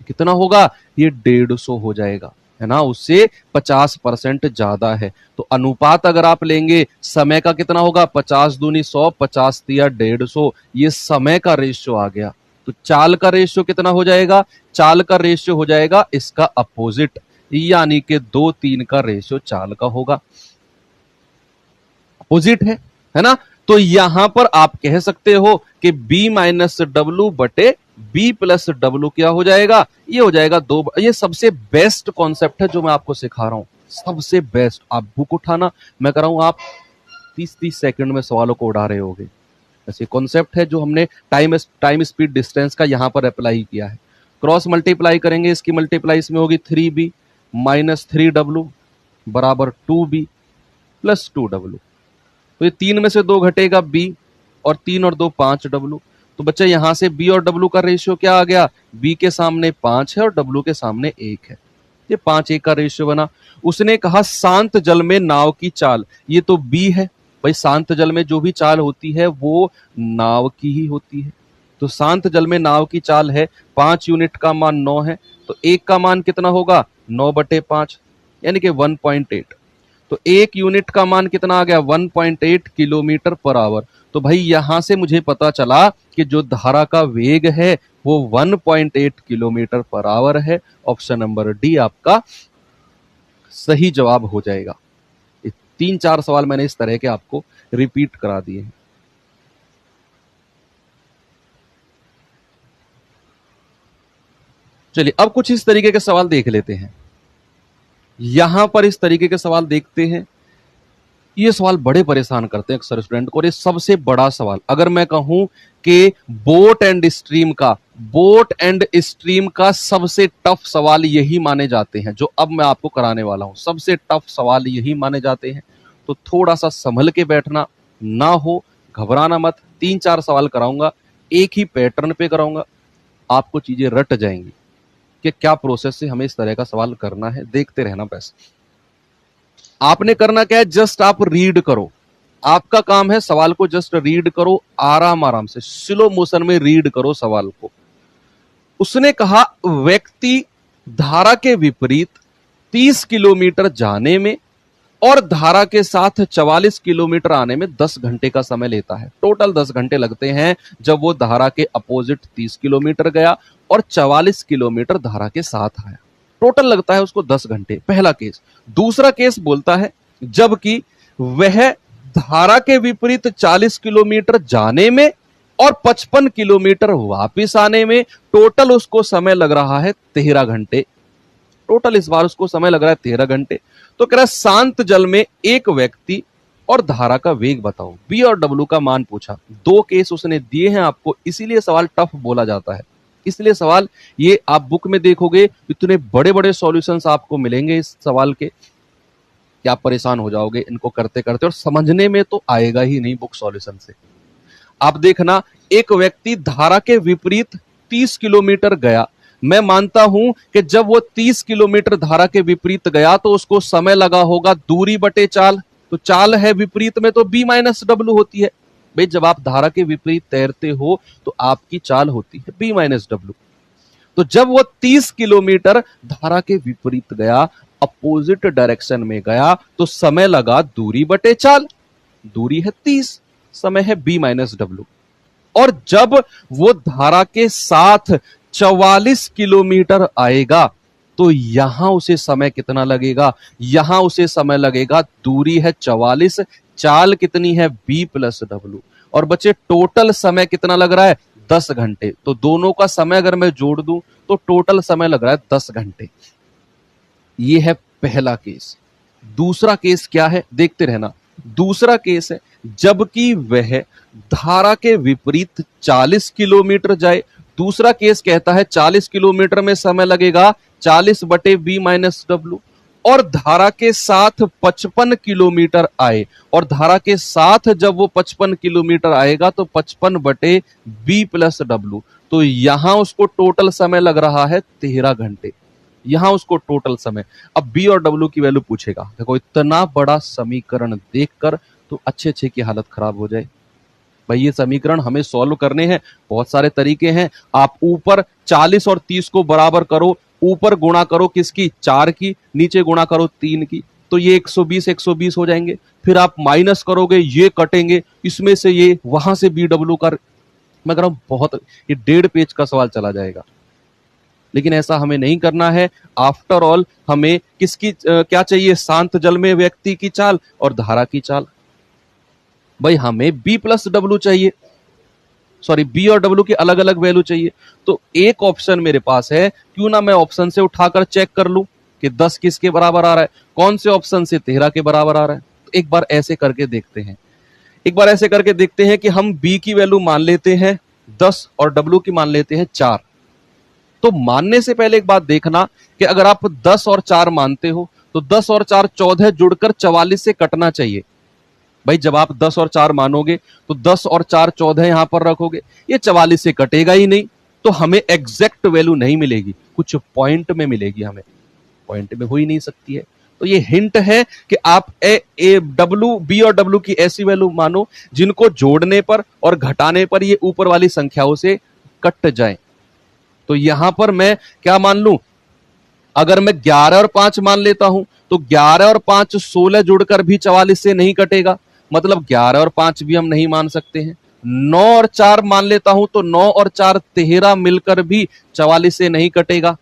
कितना होगा? ये 150 हो जाएगा, है ना, उससे 50% ज्यादा है। तो अनुपात अगर आप लेंगे समय का कितना होगा? 50 दूनी 100, 50 दिया 150, ये समय का रेशियो आ गया। तो चाल का रेशियो कितना हो जाएगा? चाल का रेशियो हो जाएगा इसका अपोजिट, यानी कि 2-3 का रेशियो चाल का होगा। अपोजिट है ना। तो यहां पर आप कह सकते हो कि b माइनस डब्लू बटे b प्लस डब्लू क्या हो जाएगा? ये हो जाएगा 2। ये सबसे बेस्ट कॉन्सेप्ट है जो मैं आपको सिखा रहा हूं, सबसे बेस्ट। आप बुक उठाना, मैं कर रहा हूं, आप 30-30 सेकंड में सवालों को उड़ा रहे होगे। ऐसे कॉन्सेप्ट है जो हमने टाइम स्पीड डिस्टेंस का यहां पर अप्लाई किया है। क्रॉस मल्टीप्लाई करेंगे, इसकी मल्टीप्लाई इसमें होगी 3b माइनस 3w बराबर 2b प्लस 2w। तो ये 3 में से 2 घटेगा b, और 3 और 2 5w। तो बच्चा यहां से b और w का रेशियो क्या आ गया? b के सामने 5 है और w के सामने 1 है, ये 5-1 का रेशियो बना। उसने कहा शांत जल में नाव की चाल, ये तो b है भाई। शांत जल में जो भी चाल होती है वो नाव की ही होती है। तो शांत जल में नाव की चाल है 5 यूनिट का मान 9 है, तो 1 का मान कितना होगा? 9/5 यानी कि 1.8। तो 1 यूनिट का मान कितना आ गया? 1.8 किलोमीटर पर आवर। तो भाई यहां से मुझे पता चला कि जो धारा का वेग है वो 1.8 किलोमीटर पर आवर है। ऑप्शन नंबर डी आपका सही जवाब हो जाएगा। 3-4 सवाल मैंने इस तरह के आपको रिपीट करा दिए हैं। चलिए अब कुछ इस तरीके के सवाल देख लेते हैं। यहां पर इस तरीके के सवाल देखते हैं। ये सवाल बड़े परेशान करते हैं अक्सर स्टूडेंट को, और ये सबसे बड़ा सवाल, अगर मैं कहूं कि बोट एंड स्ट्रीम का सबसे टफ सवाल यही माने जाते हैं, जो अब मैं आपको कराने वाला हूं, सबसे टफ सवाल यही माने जाते हैं। तो थोड़ा सा संभल के बैठना, ना हो घबराना मत। 3-4 सवाल कराऊंगा, एक ही पैटर्न पे कराऊंगा, आपको चीजें रट जाएंगी कि क्या प्रोसेस से हमें इस तरह का सवाल करना है। देखते रहना बस। आपने करना क्या है? जस्ट आप रीड करो, आपका काम है सवाल को जस्ट रीड करो, आराम आराम से स्लो मोशन में रीड करो सवाल को। उसने कहा व्यक्ति धारा के विपरीत 30 किलोमीटर जाने में और धारा के साथ 44 किलोमीटर आने में 10 घंटे का समय लेता है। टोटल 10 घंटे लगते हैं जब वो धारा के अपोजिट 30 किलोमीटर गया और 44 किलोमीटर धारा के साथ आया। टोटल लगता है उसको 10 घंटे, पहला केस। दूसरा केस बोलता है जबकि वह धारा के विपरीत 40 किलोमीटर जाने में और 55 किलोमीटर वापिस आने में टोटल उसको समय लग रहा है 13 घंटे। टोटल इस बार उसको समय लग रहा है 13 घंटे। तो कह रहा है शांत जल में एक व्यक्ति और धारा का वेग बताओ। बी और डब्ल्यू का मान पूछा। 2 केस उसने दिए हैं आपको, इसीलिए सवाल टफ बोला जाता है। इसलिए सवाल ये आप बुक में देखोगे इतने बड़े बड़े सॉल्यूशंस आपको मिलेंगे इस सवाल के कि आप परेशान हो जाओगे इनको करते करते, और समझने में तो आएगा ही नहीं बुक सॉल्यूशन से। आप देखना, एक व्यक्ति धारा के विपरीत 30 किलोमीटर गया। मैं मानता हूं कि जब वो 30 किलोमीटर धारा के विपरीत गया तो उसको समय लगा होगा दूरी बटे चाल। तो चाल है विपरीत में तो b माइनस डब्ल्यू होती है। भाई जब आप धारा के विपरीत तैरते हो तो आपकी चाल होती है b माइनस डब्ल्यू। तो जब वो 30 किलोमीटर धारा के विपरीत गया, अपोजिट डायरेक्शन में गया, तो समय लगा दूरी बटे चाल। दूरी है 30, समय है b माइनस डब्ल्यू। और जब वो धारा के साथ 44 किलोमीटर आएगा तो यहां उसे समय कितना लगेगा? यहां उसे समय लगेगा, दूरी है 44, चाल कितनी है b प्लस डब्ल्यू। और बच्चे टोटल समय कितना लग रहा है? 10 घंटे। तो दोनों का समय अगर मैं जोड़ दूं तो टोटल समय लग रहा है 10 घंटे। ये है पहला केस। दूसरा केस क्या है, देखते रहना। दूसरा केस है जबकि वह धारा के विपरीत 40 किलोमीटर जाए। दूसरा केस कहता है 40 किलोमीटर में समय लगेगा 40/b-w, और धारा के साथ 55 किलोमीटर आए, और धारा के साथ जब वो 55 किलोमीटर आएगा तो 55/b+w, तो यहां उसको टोटल समय लग रहा है 13 घंटे। यहां उसको टोटल समय। अब बी और डब्ल्यू की वैल्यू पूछेगा। देखो इतना बड़ा समीकरण देखकर तो अच्छे की हालत खराब हो जाए। भाई ये समीकरण हमें सॉल्व करने हैं, बहुत सारे तरीके हैं। आप ऊपर 40 और 30 को बराबर करो, ऊपर गुणा करो किसकी, 4 की, नीचे गुणा करो 3 की, तो ये 120 हो जाएंगे। फिर आप माइनस करोगे, ये कटेंगे, इसमें से ये, वहां से बी डब्ल्यू का, मैं कह रहा हूं बहुत, ये 1.5 पेज का सवाल चला जाएगा। लेकिन ऐसा हमें नहीं करना है। आफ्टर ऑल हमें किसकी क्या चाहिए, शांत जल में व्यक्ति की चाल और धारा की चाल। भाई हमें b+w चाहिए, सॉरी बी और डब्ल्यू की अलग अलग वैल्यू चाहिए। तो एक ऑप्शन मेरे पास है, क्यों ना मैं ऑप्शन से उठाकर चेक कर लूं कि 10 किसके बराबर आ रहा है, कौन से ऑप्शन से 13 के बराबर आ रहा है। तो एक बार ऐसे करके देखते हैं, एक बार ऐसे करके देखते हैं कि हम b की वैल्यू मान लेते हैं 10 और w की मान लेते हैं 4। तो मानने से पहले एक बात देखना कि अगर आप 10 और 4 मानते हो तो 10 और 4 14 जुड़कर 44 से कटना चाहिए। भाई जब आप 10 और 4 मानोगे तो 10 और 4 14 यहां पर रखोगे, ये 44 से कटेगा ही नहीं, तो हमें एग्जैक्ट वैल्यू नहीं मिलेगी, कुछ पॉइंट में मिलेगी, हमें पॉइंट में हो ही नहीं सकती है। तो ये हिंट है कि आप बी और डब्ल्यू की ऐसी वैल्यू मानो जिनको जोड़ने पर और घटाने पर ये ऊपर वाली संख्याओं से कट जाए। तो यहां पर मैं क्या मान लूं, अगर मैं 11 और 5 मान लेता हूं तो 11 और 5 16 जुड़कर भी 44 से नहीं कटेगा, मतलब 11 और 5 भी हम नहीं मान सकते हैं। 9 और 4 मान लेता हूं तो 9 और 4 13 मिलकर भी 44 से नहीं कटेगा,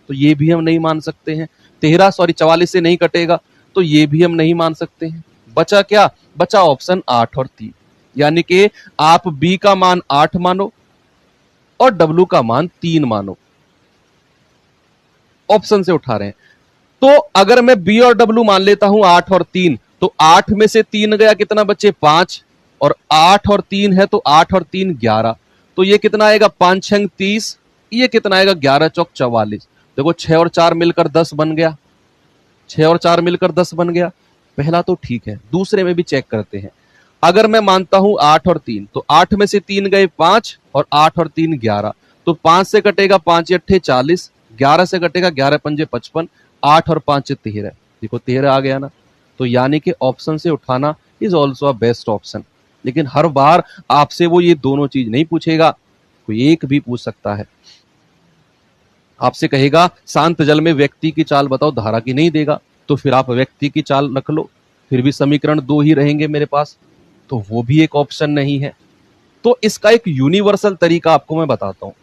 तो ये भी हम नहीं मान सकते हैं। 44 से नहीं कटेगा, तो ये भी हम नहीं मान सकते हैं। बचा क्या, बचा ऑप्शन 8 और 3, यानी कि आप बी का मान 8 मानो और डब्ल्यू का मान 3 मानो। ऑप्शन से उठा रहे हैं, तो अगर मैं बी और डब्ल्यू मान लेता हूं 8 और 3, तो 8 में से 3 गया, कितना बचे 5, और 8 और 3 है तो 8 और 3 11, तो ये कितना आएगा 5 6 30, ये कितना आएगा 11 चौक 44। देखो 6 और 4 मिलकर 10 बन गया, 6 और 4 मिलकर 10 बन गया। पहला तो ठीक है, दूसरे में भी चेक करते हैं। अगर मैं मानता हूं 8 और 3, तो 8 में से 3 गए 5 और 8 और 3 11, तो 5 से कटेगा 5 अट्ठे 40, 11 से कटेगा 11 पंजे 55, 8 और 5 13, देखो 13 आ गया ना। तो यानी कि ऑप्शन से उठाना is also a best option. लेकिन हर बार आपसे वो ये दोनों चीज नहीं पूछेगा, कोई एक भी पूछ सकता है। आपसे कहेगा शांत जल में व्यक्ति की चाल बताओ, धारा की नहीं देगा, तो फिर आप व्यक्ति की चाल रख लो, फिर भी समीकरण 2 ही रहेंगे मेरे पास, तो वो भी एक ऑप्शन नहीं है। तो इसका एक यूनिवर्सल तरीका आपको मैं बताता हूं।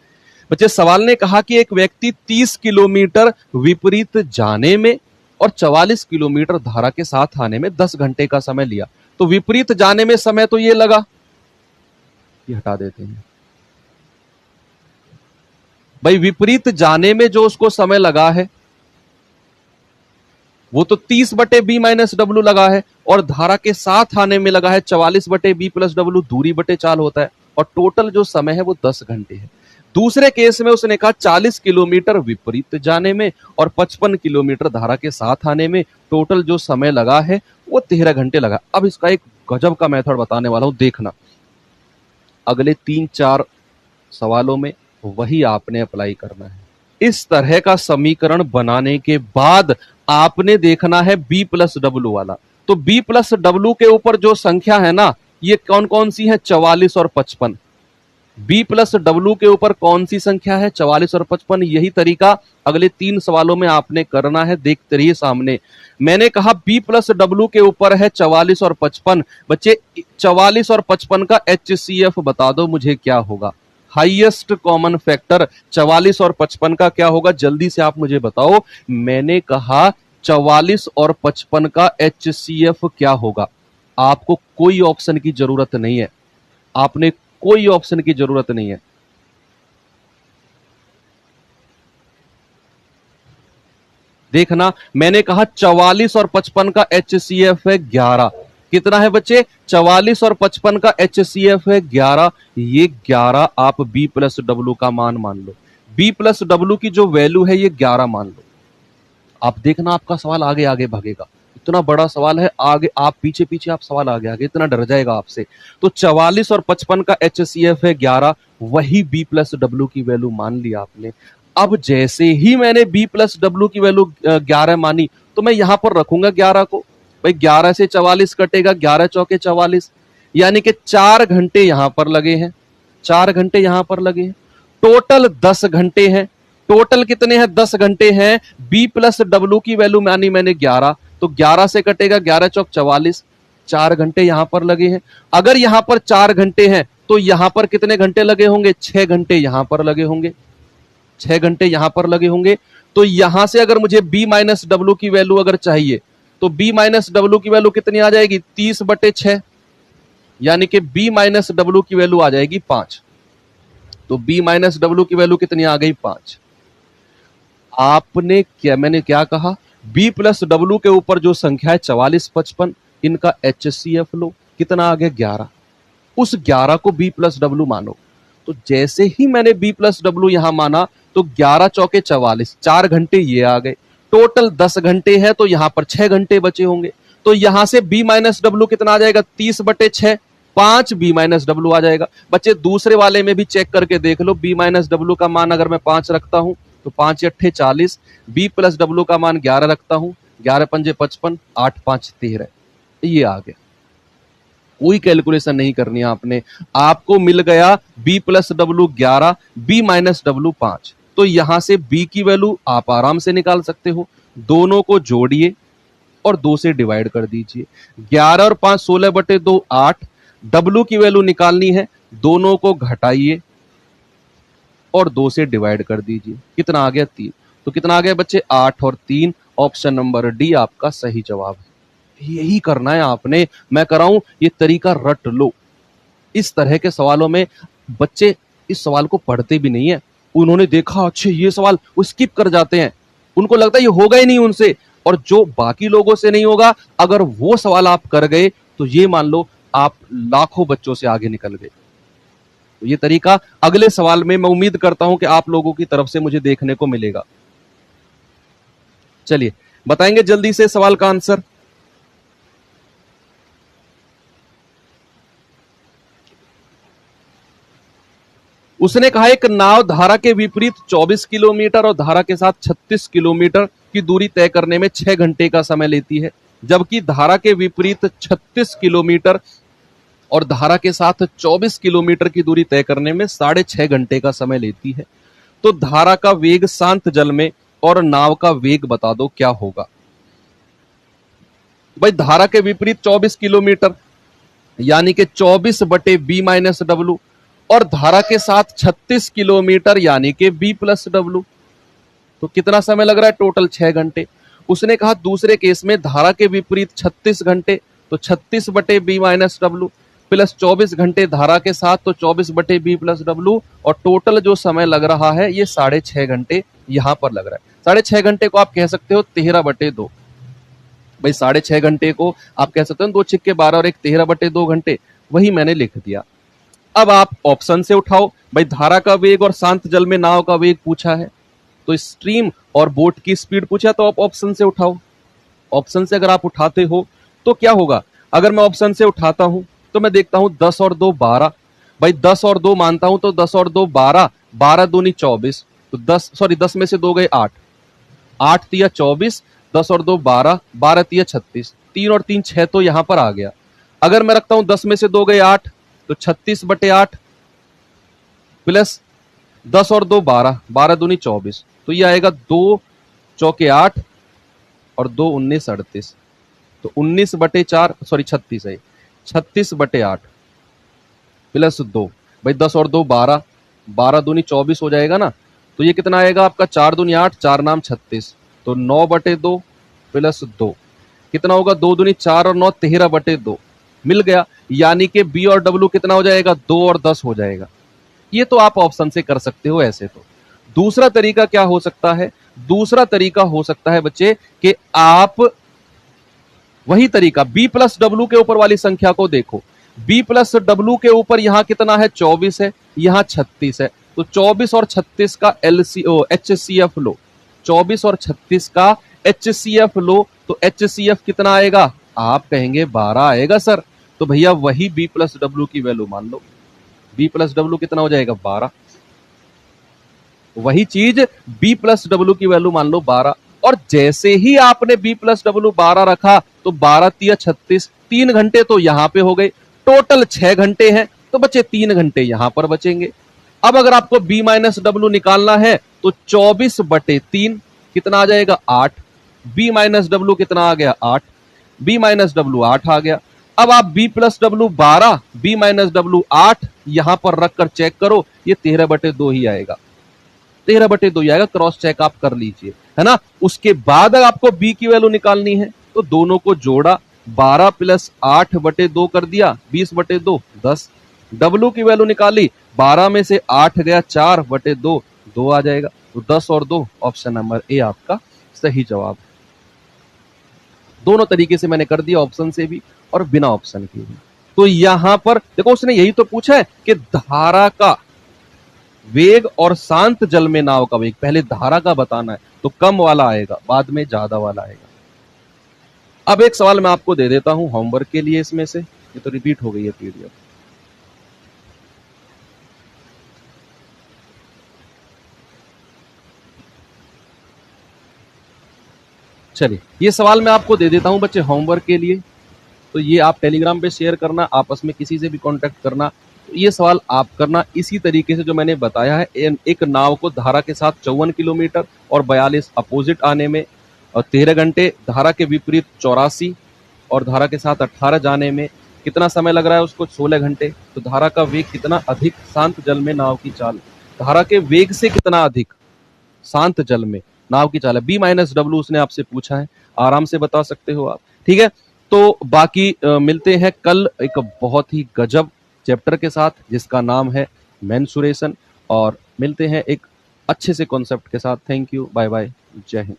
बच्चे सवाल ने कहा कि एक व्यक्ति 30 किलोमीटर विपरीत जाने में और 44 किलोमीटर धारा के साथ आने में 10 घंटे का समय लिया। तो विपरीत जाने में समय तो ये लगा, ये हटा देते हैं भाई, विपरीत जाने में जो उसको समय लगा है वो तो 30/b-w लगा है, और धारा के साथ आने में लगा है 44/b+w, दूरी बटे चाल होता है, और टोटल जो समय है वो 10 घंटे है। दूसरे केस में उसने कहा 40 किलोमीटर विपरीत जाने में और 55 किलोमीटर धारा के साथ आने में टोटल जो समय लगा है वो 13 घंटे लगा। अब इसका एक गजब का मेथड बताने वाला हूं, देखना अगले 3-4 सवालों में वही आपने अप्लाई करना है। इस तरह का समीकरण बनाने के बाद आपने देखना है b+w वाला। तो b+w के ऊपर जो संख्या है ना, ये कौन कौन सी है, 44 और 55। b+w के ऊपर कौन सी संख्या है, 44 और 55। यही तरीका अगले 3 सवालों में आपने करना है, देखते रहिए सामने। मैंने कहा b+w के ऊपर है 44 और 55। बच्चे 44 और 55 का HCF बता दो मुझे क्या होगा, हाईएस्ट कॉमन फैक्टर 44 और 55 का क्या होगा, जल्दी से आप मुझे बताओ। मैंने कहा 44 और 55 का HCF क्या होगा। आपको कोई ऑप्शन की जरूरत नहीं है, आपने कोई ऑप्शन की जरूरत नहीं है, देखना, मैंने कहा 44 और 55 का HCF है 11। कितना है बच्चे? 44 और 55 का HCF है 11। ये 11 आप B प्लस डब्ल्यू का मान लो। B प्लस डब्ल्यू की जो वैल्यू है ये 11 मान लो। आप देखना आपका सवाल आगे आगे भागेगा, इतना बड़ा सवाल है, आगे आप पीछे पीछे आप सवाल आगे आगे इतना डर जाएगा आपसे। तो 44 और 55 का HCF है 11, वही B प्लस डब्ल्यू की वैल्यू मान लिया आपने। अब जैसे ही मैंने B प्लस डब्ल्यू की वैल्यू 11 मानी, तो मैं यहां पर रखूंगा 11 को। भाई 11 से 44 कटेगा, 11 चौके 44, यानी कि 4 घंटे यहां पर लगे हैं, 4 घंटे यहां पर लगे हैं, टोटल 10 घंटे हैं। टोटल कितने हैं? 10 घंटे हैं। B प्लस डब्ल्यू की वैल्यू मानी मैंने 11, तो 11 से कटेगा, 11 चौक 44, 4 घंटे यहां पर लगे हैं। अगर यहां पर 4 घंटे हैं तो यहां पर कितने घंटे लगे होंगे? 6 घंटे यहां पर लगे होंगे, 6 घंटे यहां पर लगे होंगे। तो यहां से अगर मुझे B माइनस डब्ल्यू की वैल्यू अगर चाहिए, तो B माइनस डब्ल्यू की वैल्यू कितनी आ जाएगी? 30/6, यानी कि B माइनस डब्ल्यू की वैल्यू आ जाएगी 5। तो B माइनस डब्ल्यू की वैल्यू कितनी आ गई? 5। आपने क्या, मैंने क्या कहा? B प्लस डब्ल्यू के ऊपर जो संख्या है 44 55, इनका HCF लो, कितना आ गया? 11। उस 11 को B प्लस डब्ल्यू मानो। तो जैसे ही मैंने B प्लस डब्ल्यू यहां माना, तो 11 चौके 44, 4 घंटे ये आ गए, टोटल 10 घंटे है, तो यहां पर 6 घंटे बचे होंगे। तो यहां से B माइनस डब्ल्यू कितना आ जाएगा? 30/6, 5 B माइनस डब्ल्यू आ जाएगा। बच्चे दूसरे वाले में भी चेक करके देख लो, B माइनस डब्ल्यू का मान अगर मैं 5 रखता हूं तो 5 अट्ठे 40, B प्लस डब्ल्यू का मान 11 रखता हूं, 11 पंजे 55, 8 5 13, ये आ गया। कोई कैलकुलेशन नहीं करनी है आपने, आपको मिल गया B plus W 11, B minus W 5। तो यहां से B की वैल्यू आप आराम से निकाल सकते हो, दोनों को जोड़िए और 2 से डिवाइड कर दीजिए। 11 और 5 16/2 8। W की वैल्यू निकालनी है, दोनों को घटाइए और 2 से डिवाइड कर दीजिए। कितना आ गया? 3। तो कितना आ गया बच्चे? 8 और 3। ऑप्शन नंबर डी आपका सही जवाब है। यही करना है आपने, मैं कराऊं ये तरीका रट लो। इस तरह के सवालों में बच्चे इस सवाल को पढ़ते भी नहीं है, उन्होंने देखा अच्छे ये सवाल, वो स्किप कर जाते हैं, उनको लगता है ये होगा ही नहीं उनसे, और जो बाकी लोगों से नहीं होगा, अगर वो सवाल आप कर गए तो ये मान लो आप लाखों बच्चों से आगे निकल गए। तो ये तरीका अगले सवाल में मैं उम्मीद करता हूं कि आप लोगों की तरफ से मुझे देखने को मिलेगा। चलिए बताएंगे जल्दी से सवाल का आंसर। उसने कहा एक नाव धारा के विपरीत 24 किलोमीटर और धारा के साथ 36 किलोमीटर की दूरी तय करने में 6 घंटे का समय लेती है, जबकि धारा के विपरीत 36 किलोमीटर और धारा के साथ 24 किलोमीटर की दूरी तय करने में 6.5 घंटे का समय लेती है। तो धारा का वेग शांत जल में और नाव का वेग बता दो क्या होगा। भाई धारा के विपरीत 24 किलोमीटर यानी कि 24/B माइनस डब्ल्यू, और धारा के साथ 36 किलोमीटर यानी कि B प्लस डब्ल्यू। तो कितना समय लग रहा है? टोटल 6 घंटे। उसने कहा दूसरे केस में धारा के विपरीत 36 घंटे, तो 36/B माइनस डब्ल्यू, प्लस 24 घंटे धारा के साथ, तो 24/B प्लस डब्ल्यू, और टोटल जो समय लग रहा है ये 6.5 घंटे यहां पर लग रहा है। 6.5 घंटे को आप कह सकते हो 13/2। भाई 6.5 घंटे को आप कह सकते हो 2 छिक्के 12 और 1 13/2 घंटे, वही मैंने लिख दिया। अब आप ऑप्शन से उठाओ, भाई धारा का वेग और शांत जल में नाव का वेग पूछा है, तो स्ट्रीम और बोट की स्पीड पूछा, तो आप ऑप्शन से उठाओ। ऑप्शन से अगर आप उठाते हो तो क्या होगा? अगर मैं ऑप्शन से उठाता हूं तो मैं देखता हूं 10 और 2 12। भाई 10 और 2 मानता हूं तो 10 और 2 12, 12 दूनी 24, तो 10 में से 2 गए 8, 8 तिया 24, 10 और 2 12, 12 तिया 36, 3 और 3 6, तो यहां पर आ गया। अगर मैं रखता हूं 10 में से 2 गए 8, तो 36/8 प्लस 10 और 2 12, 12 दूनी 24, तो ये आएगा 2 चौके 8 और 2 19 38, तो 19/4 सॉरी 36 है, 36/8 प्लस 2। भाई 10 और 2 12, 12 दूनी 24 हो जाएगा ना, तो ये कितना आएगा आपका? 4 दूनी 8, 4 नाम 36, तो 9/2 प्लस 2 कितना होगा? 2 दूनी 4 और 9 13/2 मिल गया। यानी कि B और W कितना हो जाएगा? 2 और 10 हो जाएगा। ये तो आप ऑप्शन से कर सकते हो ऐसे। तो दूसरा तरीका क्या हो सकता है? दूसरा तरीका हो सकता है बच्चे कि आप वही तरीका बी प्लस डब्ल्यू के ऊपर वाली संख्या को देखो। बी प्लस डब्ल्यू के ऊपर यहां कितना है, 24 है, यहां 36 है, तो 24 और 36 का HCF लो, 24 और 36 का HCF लो, तो HCF कितना आएगा, आप कहेंगे 12 आएगा सर। तो भैया वही बी प्लस डब्ल्यू की वैल्यू मान लो, बी प्लस डब्ल्यू कितना हो जाएगा, 12। वही चीज बी प्लस डब्ल्यू की वैल्यू मान लो 12, और जैसे ही आपने बी प्लस डब्ल्यू 12 रखा तो 12 तिया 36, 3 घंटे तो यहां पे हो गए, टोटल 6 घंटे हैं, तो बचे 3 घंटे यहां पर बचेंगे। अब अगर आपको बी माइनस डब्ल्यू निकालना है तो 24/3 कितना आ जाएगा, 8। बी माइनस डब्ल्यू कितना आ गया, 8। बी माइनस डब्ल्यू 8 आ गया। अब आप B plus W 12, B minus W 8 यहां पर रखकर चेक करो, ये 13/2 ही आएगा, 13/2 ही आएगा, क्रॉस चेक आप कर लीजिए, है ना। उसके बाद अगर आपको बी की वैल्यू निकालनी है तो दोनों को जोड़ा, 12 + 8/2 कर दिया, 20/2, 10। डब्ल्यू की वैल्यू निकाली, 12 में से 8 गया, 4/2, 2 आ जाएगा। तो 10 और 2, ऑप्शन नंबर ए आपका सही जवाब है। दोनों तरीके से मैंने कर दिया, ऑप्शन से भी और बिना ऑप्शन के भी। तो यहां पर देखो उसने यही तो पूछा है कि धारा का वेग और शांत जल में नाव का वेग, पहले धारा का बताना है, तो कम वाला आएगा, बाद में ज्यादा वाला आएगा। अब एक सवाल मैं आपको दे देता हूं होमवर्क के लिए, इसमें से ये तो रिपीट हो गई है पीडीएफ। चलिए ये सवाल मैं आपको दे देता हूं बच्चे होमवर्क के लिए, तो ये आप टेलीग्राम पे शेयर करना, आपस में किसी से भी कांटेक्ट करना। ये सवाल आप करना इसी तरीके से जो मैंने बताया है। एक नाव को धारा के साथ 54 किलोमीटर और 42 अपोजिट आने में, और 13 घंटे, धारा के विपरीत 84 और धारा के साथ 18 जाने में कितना समय लग रहा है उसको, 16 घंटे। तो धारा का वेग कितना अधिक शांत जल में नाव की चाल, धारा के वेग से कितना अधिक शांत जल में नाव की चाल है। बी माइनस डब्ल्यू उसने आपसे पूछा है, आराम से बता सकते हो आप, ठीक है। तो बाकी मिलते हैं कल एक बहुत ही गजब चैप्टर के साथ जिसका नाम है मेंसुरेशन, और मिलते हैं एक अच्छे से कॉन्सेप्ट के साथ। थैंक यू, बाय बाय, जय हिंद।